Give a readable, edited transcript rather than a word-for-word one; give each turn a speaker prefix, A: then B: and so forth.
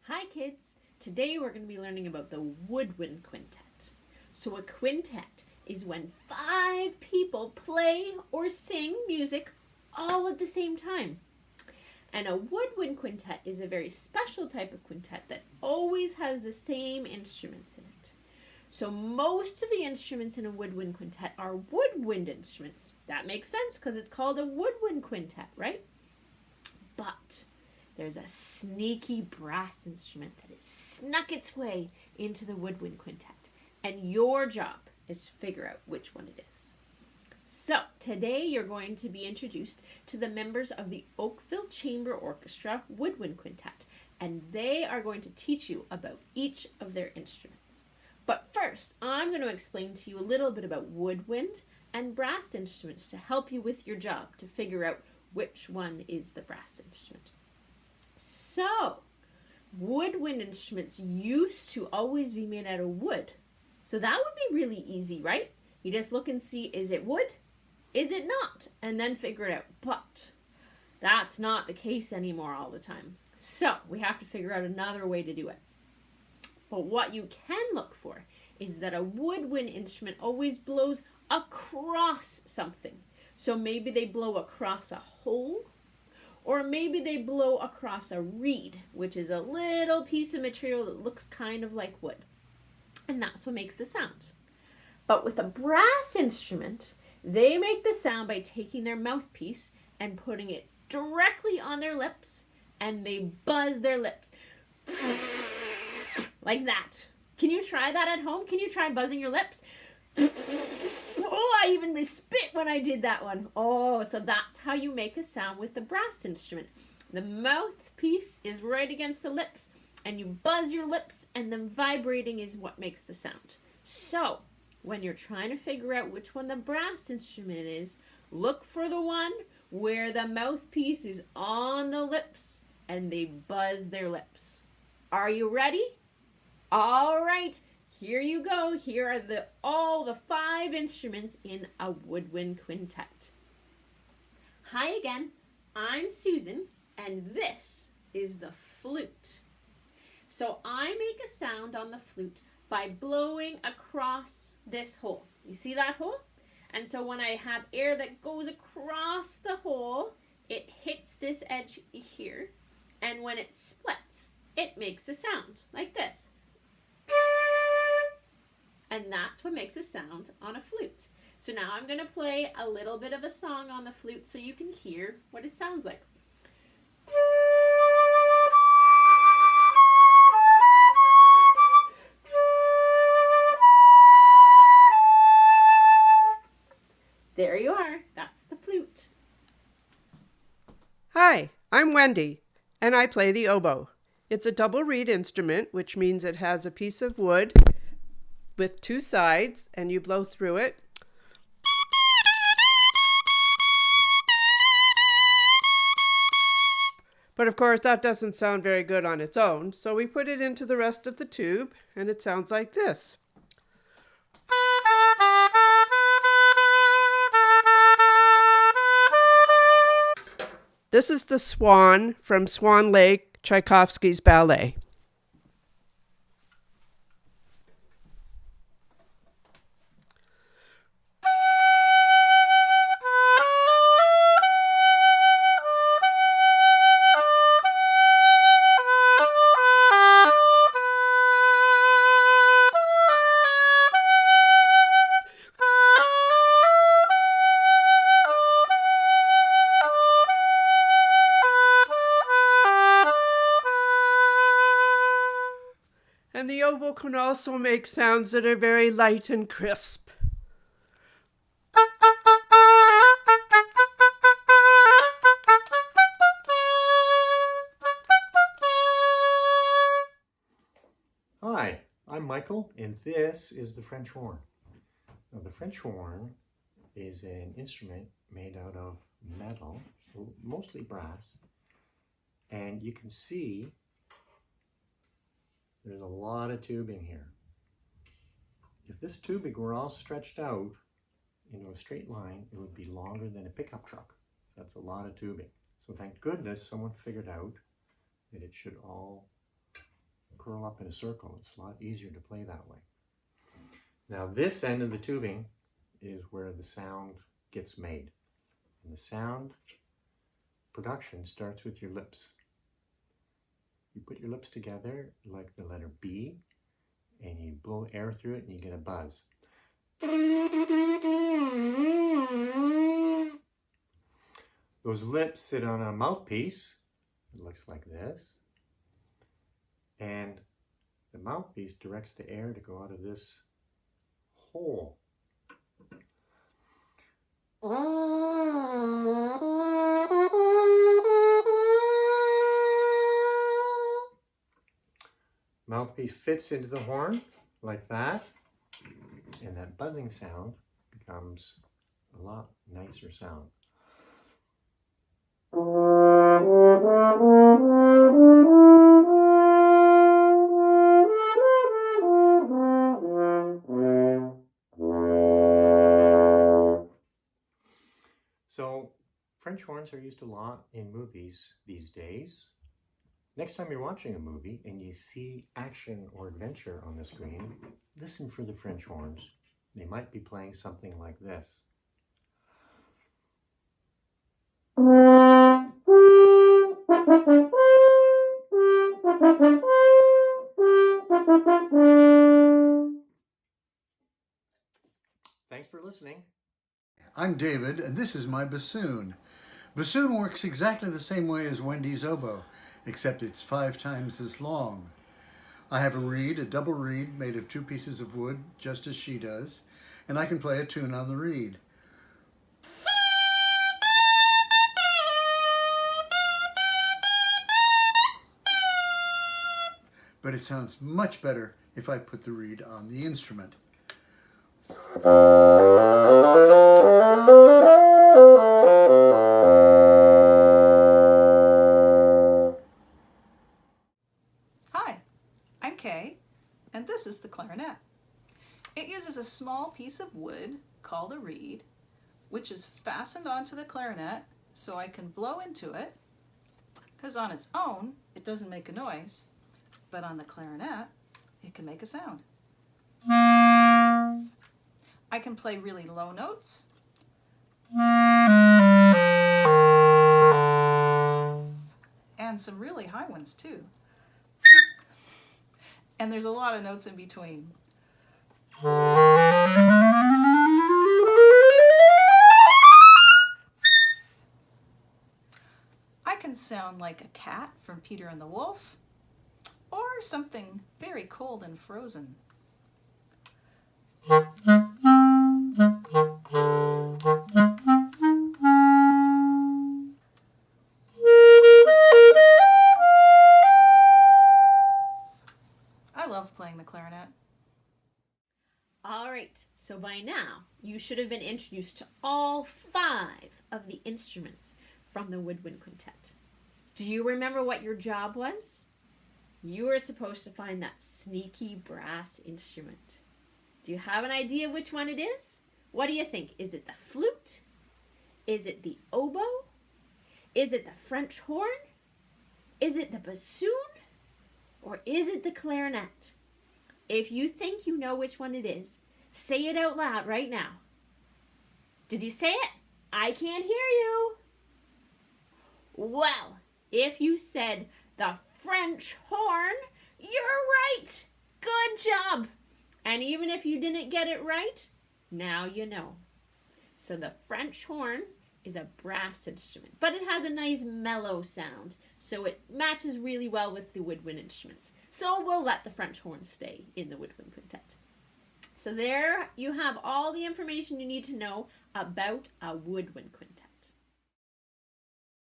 A: Hi kids! Today we're going to be learning about the woodwind quintet. So a quintet is when 5 people play or sing music all at the same time. And a woodwind quintet is a very special type of quintet that always has the same instruments in it. So most of the instruments in a woodwind quintet are woodwind instruments. That makes sense because it's called a woodwind quintet, right? But there's a sneaky brass instrument that has snuck its way into the woodwind quintet, and your job is to figure out which one it is. So today you're going to be introduced to the members of the Oakville Chamber Orchestra Woodwind Quintet, and they are going to teach you about each of their instruments. But first, I'm going to explain to you a little bit about woodwind and brass instruments to help you with your job to figure out which one is the brass instrument. So, woodwind instruments used to always be made out of wood. So that would be really easy, right? You just look and see, is it wood? Is it not? And then figure it out. But that's not the case anymore all the time. So we have to figure out another way to do it. But what you can look for is that a woodwind instrument always blows across something. So maybe they blow across a hole, or maybe they blow across a reed, which is a little piece of material that looks kind of like wood. And that's what makes the sound. But with a brass instrument, they make the sound by taking their mouthpiece and putting it directly on their lips, and they buzz their lips. Like that. Can you try that at home? Can you try buzzing your lips? Oh, I even spit when I did that one. Oh, so that's how you make a sound with the brass instrument. The mouthpiece is right against the lips, and you buzz your lips, and then vibrating is what makes the sound. So, when you're trying to figure out which one the brass instrument is, look for the one where the mouthpiece is on the lips, and they buzz their lips. Are you ready? All right. Here you go. Here are all the 5 instruments in a woodwind quintet. Hi again. I'm Susan, and this is the flute. So I make a sound on the flute by blowing across this hole. You see that hole? And so when I have air that goes across the hole, it hits this edge here, and when it splits, it makes a sound like this. And that's what makes a sound on a flute. So now I'm going to play a little bit of a song on the flute so you can hear what it sounds like. There you are. That's the flute.
B: Hi, I'm Wendy, and I play the oboe. It's a double reed instrument, which means it has a piece of wood with 2 sides, and you blow through it. But of course, that doesn't sound very good on its own, so we put it into the rest of the tube, and it sounds like this. This is the Swan from Swan Lake, Tchaikovsky's ballet. And the oboe can also make sounds that are very light and crisp.
C: Hi, I'm Michael, and this is the French horn. Now, the French horn is an instrument made out of metal, mostly brass, and you can see there's a lot of tubing here. If this tubing were all stretched out into a straight line, it would be longer than a pickup truck. That's a lot of tubing. So thank goodness someone figured out that it should all curl up in a circle. It's a lot easier to play that way. Now this end of the tubing is where the sound gets made. And the sound production starts with your lips. You put your lips together like the letter B, and you blow air through it and you get a buzz. Those lips sit on a mouthpiece. It looks like this. And the mouthpiece directs the air to go out of this hole. Mouthpiece fits into the horn like that, and that buzzing sound becomes a lot nicer sound. So French horns are used a lot in movies these days. Next time you're watching a movie and you see action or adventure on the screen, listen for the French horns. They might be playing something like this. Thanks for listening.
D: I'm David, and this is my bassoon. Bassoon works exactly the same way as Wendy's oboe, except it's 5 times as long. I have a reed, a double reed made of 2 pieces of wood, just as she does, and I can play a tune on the reed. But it sounds much better if I put the reed on the instrument.
E: Hi, I'm Kaye, and this is the clarinet. It uses a small piece of wood called a reed, which is fastened onto the clarinet so I can blow into it, because on its own it doesn't make a noise, but on the clarinet it can make a sound. I can play really low notes and some really high ones too. And there's a lot of notes in between. I can sound like a cat from Peter and the Wolf, or something very cold and frozen. I love playing the clarinet.
A: All right, so by now you should have been introduced to all 5 of the instruments from the Wind Quintet. Do you remember what your job was? You were supposed to find that sneaky brass instrument. Do you have an idea which one it is? What do you think? Is it the flute? Is it the oboe? Is it the French horn? Is it the bassoon? Or is it the clarinet? If you think you know which one it is, say it out loud right now. Did you say it? I can't hear you. Well, if you said the French horn, you're right. Good job. And even if you didn't get it right, now you know. So the French horn is a brass instrument, but it has a nice mellow sound, so it matches really well with the woodwind instruments. So we'll let the French horn stay in the Wind Quintet. So there you have all the information you need to know about a woodwind quintet.